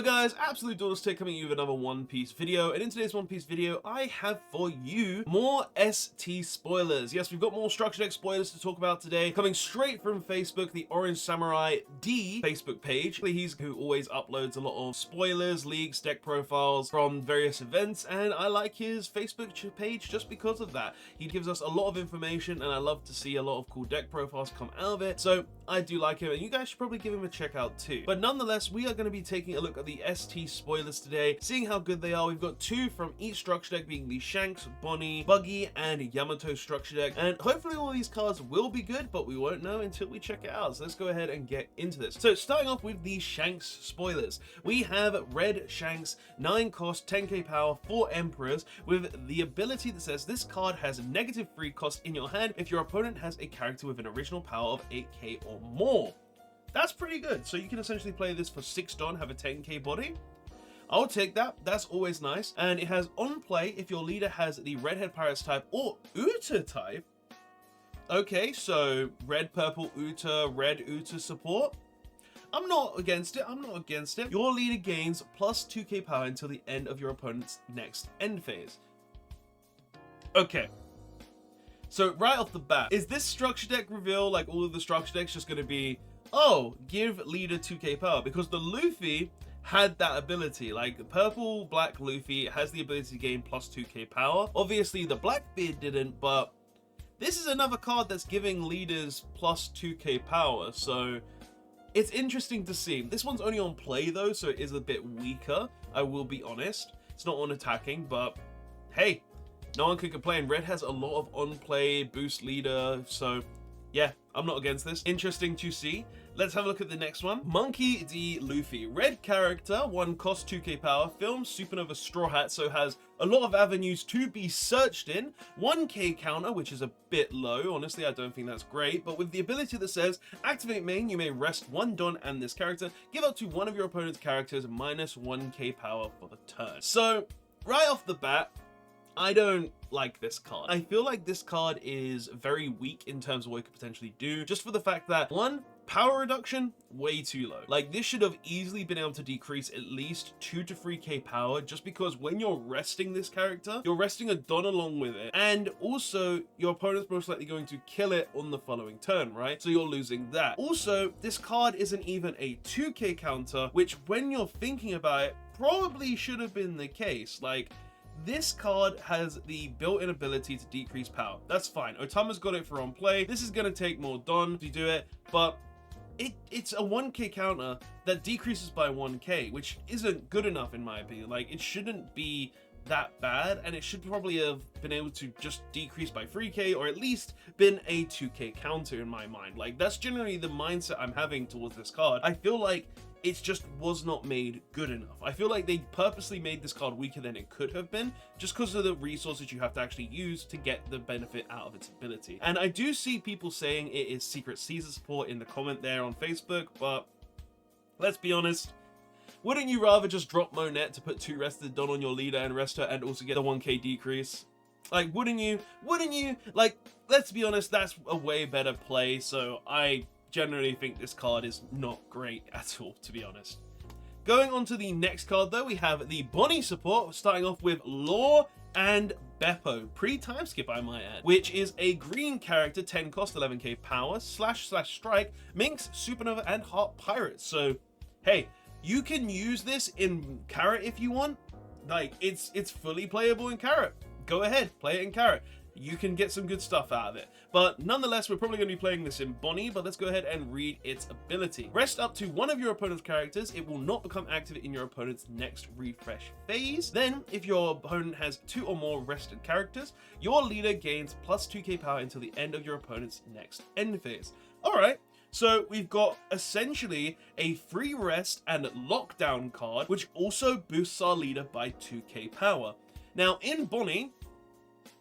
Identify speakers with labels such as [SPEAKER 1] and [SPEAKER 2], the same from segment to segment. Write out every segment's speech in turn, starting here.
[SPEAKER 1] Hello guys, Absolute Duelist coming at you with another One Piece video, and in today's One Piece video, I have for you more ST spoilers. Yes, we've got more structure deck spoilers to talk about today, coming straight from Facebook, the Orange Samurai D Facebook page. He's who always uploads a lot of spoilers, leaks, deck profiles from various events, and I like his Facebook page just because of that. He gives us a lot of information, and I love to see a lot of cool deck profiles come out of it, so I do like him, and you guys should probably give him a check out too. But nonetheless, we are going to be taking a look at the ST spoilers today, seeing how good they are. We've got two from each structure deck, being the Shanks, Bonnie, Buggy, and Yamato structure deck, and hopefully all these cards will be good, but we won't know until we check it out. So let's go ahead and get into this. So starting off with the Shanks spoilers, we have Red Shanks, 9 cost, 10k power, 4 Emperors, with the ability that says this card has a -3 cost in your hand if your opponent has a character with an original power of 8k or more. That's pretty good. So you can essentially play this for 6 Don, have a 10k body. I'll take that. That's always nice. And it has on play if your leader has the Redhead Pirates type or Uta type. Okay, so red, purple, Uta, red Uta support. I'm not against it. I'm not against it. Your leader gains plus 2k power until the end of your opponent's next end phase. Okay. So right off the bat, is this structure deck reveal, like all of the structure decks, just going to be, oh, give leader 2k power? Because the Luffy had that ability, like the purple black Luffy has the ability to gain plus 2k power. Obviously the Blackbeard didn't, but this is another card that's giving leaders plus 2k power, so it's interesting to see. This one's only on play though, so it is a bit weaker, I will be honest. It's not on attacking, but hey, no one can complain. Red has a lot of on-play, boost leader, so yeah, I'm not against this. Interesting to see. Let's have a look at the next one. Monkey D. Luffy. Red character, 1 cost, 2k power, film Supernova Straw Hat, so has a lot of avenues to be searched in. 1k counter, which is a bit low. Honestly, I don't think that's great, but with the ability that says, activate main, you may rest 1 Don and this character, give up to one of your opponent's characters minus 1k power for the turn. So, right off the bat, I don't like this card. I feel like this card is very weak in terms of what it could potentially do, just for the fact that, 1, power reduction, way too low. Like, this should have easily been able to decrease at least 2 to 3k power, just because when you're resting this character, you're resting a Don along with it, and also your opponent's most likely going to kill it on the following turn, right? So you're losing that. Also, this card isn't even a 2k counter, which when you're thinking about it, probably should have been the case. Like, this card has the built-in ability to decrease power. That's fine. Otama's got it for on play. This is going to take more Don to do it, but it's a 1k counter that decreases by 1k, which isn't good enough in my opinion. Like, it shouldn't be that bad, and it should probably have been able to just decrease by 3k, or at least been a 2k counter in my mind. Like, that's generally the mindset I'm having towards this card. I feel like it just was not made good enough. I feel like they purposely made this card weaker than it could have been, just because of the resources you have to actually use to get the benefit out of its ability. And I do see people saying it is Secret Caesar support in the comment there on Facebook, but let's be honest, wouldn't you rather just drop Monette to put 2 rested Don on your leader and rest her and also get the 1k decrease? Like, wouldn't you? Wouldn't you? Like, let's be honest, that's a way better play, so I generally think this card is not great at all, to be honest. Going on to the next card though, we have the Bonnie support, starting off with Law and Beppo, pre-time skip I might add, which is a green character, 10 cost, 11k power, slash strike, Minx, Supernova, and Heart Pirates. So hey, you can use this in Carrot if you want. Like, it's fully playable in Carrot. Go ahead, play it in Carrot. You can get some good stuff out of it. But nonetheless, we're probably going to be playing this in Bonnie, but let's go ahead and read its ability. Rest up to one of your opponent's characters. It will not become active in your opponent's next refresh phase. Then, if your opponent has 2 or more rested characters, your leader gains plus 2k power until the end of your opponent's next end phase. Alright, so we've got essentially a free rest and lockdown card, which also boosts our leader by 2k power. Now, in Bonnie,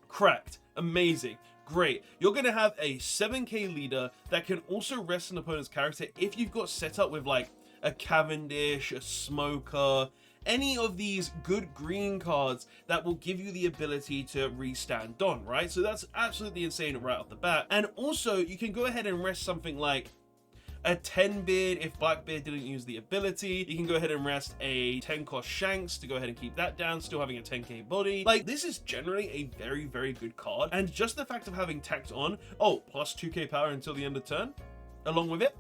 [SPEAKER 1] cracked, amazing, great. You're going to have a 7k leader that can also rest an opponent's character if you've got set up with like a Cavendish, a Smoker, any of these good green cards that will give you the ability to restand Don, right? So that's absolutely insane right off the bat. And also, you can go ahead and rest something like a 10 bid if Blackbeard didn't use the ability. You can go ahead and rest a 10 cost Shanks to go ahead and keep that down, still having a 10k body. Like, this is generally a very, very good card. And just the fact of having tacked on, oh, plus 2k power until the end of turn, along with it,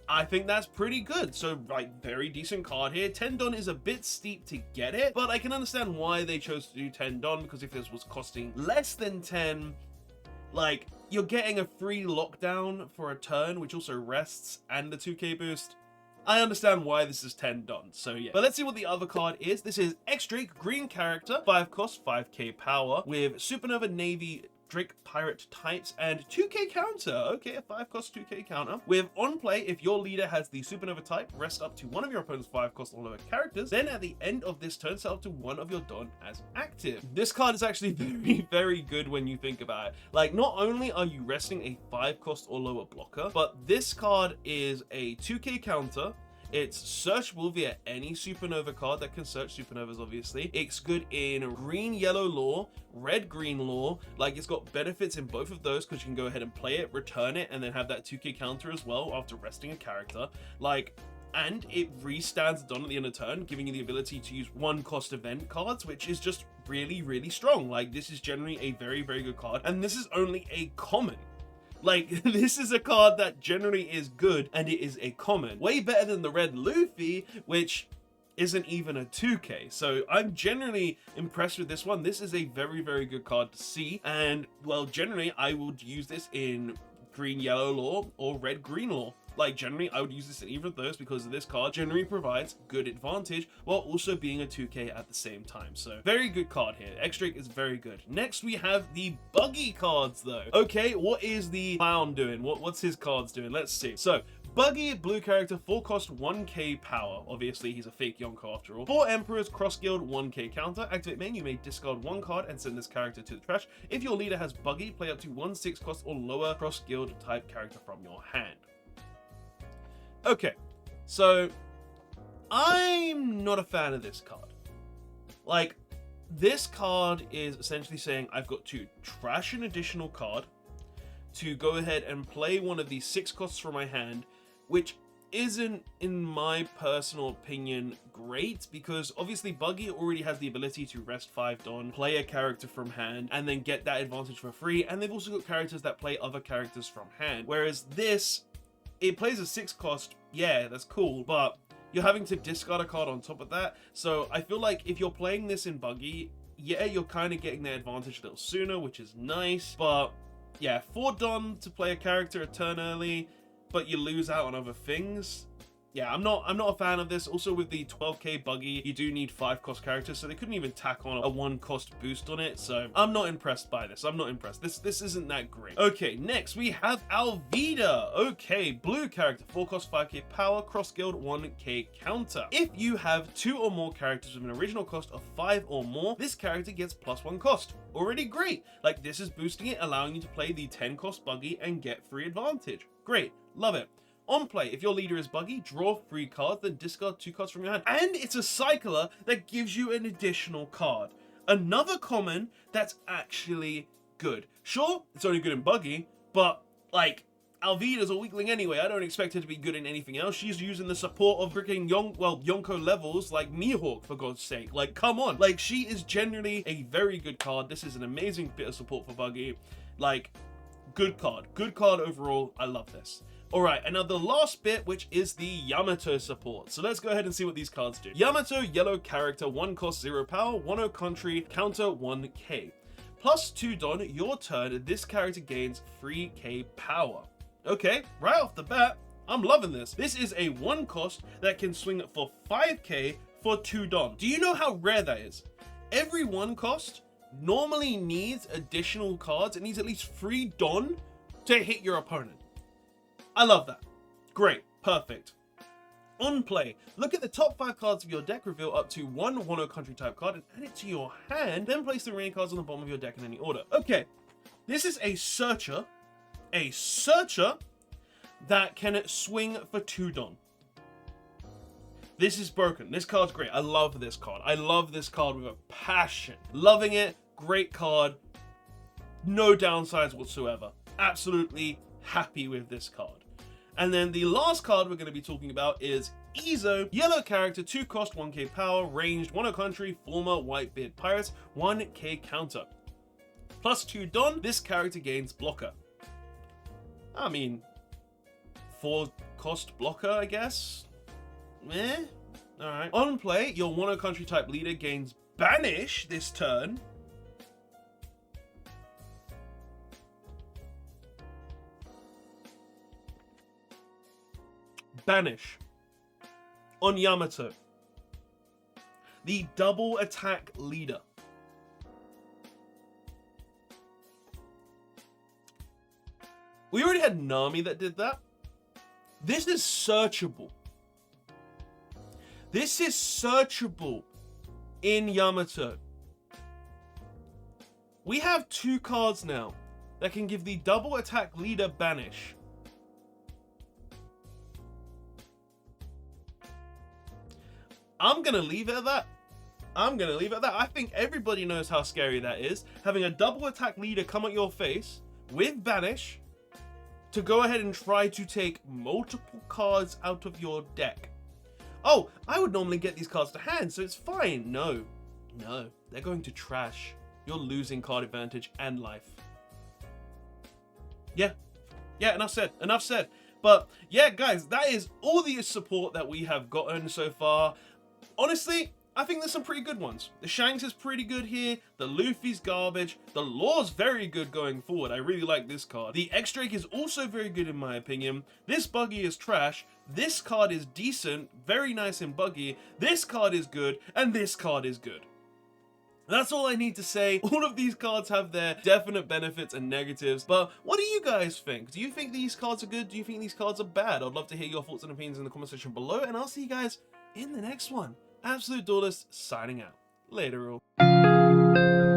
[SPEAKER 1] I think that's pretty good. So, like, very decent card here. 10 Don is a bit steep to get it, but I can understand why they chose to do 10 Don, because if this was costing less than 10, like, you're getting a free lockdown for a turn, which also rests, and the 2k boost. I understand why this is 10 Don, so yeah. But let's see what the other card is. This is X-Drake, green character, 5 cost, 5k power, with Supernova Navy Drake Pirate types and 2k counter. Okay, a 5 cost 2k counter. With on play, if your leader has the Supernova type, rest up to one of your opponent's 5 cost or lower characters. Then at the end of this turn, set up to one of your Don as active. This card is actually very, very good when you think about it. Like, not only are you resting a 5 cost or lower blocker, but this card is a 2k counter. It's searchable via any Supernova card that can search Supernovas, obviously. It's good in green-yellow lore, red-green lore. Like, it's got benefits in both of those because you can go ahead and play it, return it, and then have that 2k counter as well after resting a character. Like, and it re-stands Don at the end of turn, giving you the ability to use 1 cost event cards, which is just really, really strong. Like, this is generally a very, very good card, and this is only a common. Like, this is a card that generally is good, and it is a common. Way better than the red Luffy, which isn't even a 2k. So I'm generally impressed with this one. This is a very, very good card to see. And, well, generally, I would use this in green-yellow lore or red-green lore. Like, generally, I would use this in either of those because this card generally provides good advantage while also being a 2k at the same time. So, very good card here. X-Drake is very good. Next, we have the Buggy cards, though. Okay, what is the clown doing? What's his cards doing? Let's see. So, Buggy, blue character, 4 cost, 1k power. Obviously, he's a fake Yonko after all. 4 Emperors, cross guild, 1k counter. Activate main, you may discard 1 card and send this character to the trash. If your leader has Buggy, play up to 1 6 cost or lower cross guild type character from your hand. Okay, so I'm not a fan of this card. Like, this card is essentially saying I've got to trash an additional card to go ahead and play one of these 6 costs from my hand, which isn't, in my personal opinion, great, because obviously Buggy already has the ability to rest 5 Don, play a character from hand, and then get that advantage for free, and they've also got characters that play other characters from hand, whereas this, it plays a 6 cost, yeah, that's cool, but you're having to discard a card on top of that. So I feel like if you're playing this in Buggy, yeah, you're kind of getting the advantage a little sooner, which is nice, but yeah, 4 Don to play a character a turn early, but you lose out on other things. Yeah, I'm not a fan of this. Also, with the 12k Buggy, you do need 5 cost characters, so they couldn't even tack on a 1 cost boost on it. So I'm not impressed by this. I'm not impressed. This isn't that great. Okay, next we have Alvida. Okay, blue character, 4 cost, 5k power, cross guild, 1k counter. If you have 2 or more characters with an original cost of 5 or more, this character gets +1 cost. Already great. Like, this is boosting it, allowing you to play the 10 cost Buggy and get free advantage. Great, love it. On play, if your leader is Buggy, draw 3 cards, then discard 2 cards from your hand. And it's a cycler that gives you an additional card. Another common that's actually good. Sure, it's only good in Buggy, but, like, Alvida's a weakling anyway. I don't expect her to be good in anything else. She's using the support of freaking Yonko levels like Mihawk, for God's sake. Like, come on. Like, she is generally a very good card. This is an amazing bit of support for Buggy. Like, good card. Good card overall. I love this. Alright, and now the last bit, which is the Yamato support. So let's go ahead and see what these cards do. Yamato, yellow character, 1 cost, 0 power, 1 country, counter 1k. +2 Don, your turn, this character gains 3k power. Okay, right off the bat, I'm loving this. This is a 1 cost that can swing for 5k for 2 Don. Do you know how rare that is? Every 1 cost normally needs additional cards. It needs at least 3 Don to hit your opponent. I love that. Great. Perfect. On play, look at the top 5 cards of your deck, reveal up to 1 Wano country type card and add it to your hand, then place the remaining cards on the bottom of your deck in any order. Okay, this is a searcher that can swing for 2 Don. This is broken. This card's great. I love this card. I love this card with a passion. Loving it. Great card. No downsides whatsoever. Absolutely happy with this card. And then the last card we're going to be talking about is Izo, yellow character, 2 cost, 1k power, ranged, 1 country, former Whitebeard Pirates, 1k counter. Plus 2 Don, this character gains blocker. I mean, 4 cost blocker, I guess? Meh? Alright. On play, your 1 country type leader gains Banish this turn. Banish on Yamato, the double attack leader. We already had Nami that did that. This is searchable. This is searchable in Yamato. We have 2 cards now that can give the double attack leader Banish. I'm gonna leave it at that. I think everybody knows how scary that is. Having a double attack leader come at your face with Banish to go ahead and try to take multiple cards out of your deck. Oh, I would normally get these cards to hand, so it's fine. No, they're going to trash. You're losing card advantage and life. Yeah, enough said. But yeah, guys, that is all the support that we have gotten so far. Honestly, I think there's some pretty good ones. The Shanks is pretty good here. The Luffy's garbage. The Law's very good going forward. I really like this card. The X-Drake is also very good in my opinion. This Buggy is trash. This card is decent, very nice and buggy. This card is good, and this card is good. That's all I need to say. All of these cards have their definite benefits and negatives, but what do you guys think? Do you think these cards are good? Do you think these cards are bad? I'd love to hear your thoughts and opinions in the comment section below, and I'll see you guys in the next one. Absolute Duelist signing out. Later all.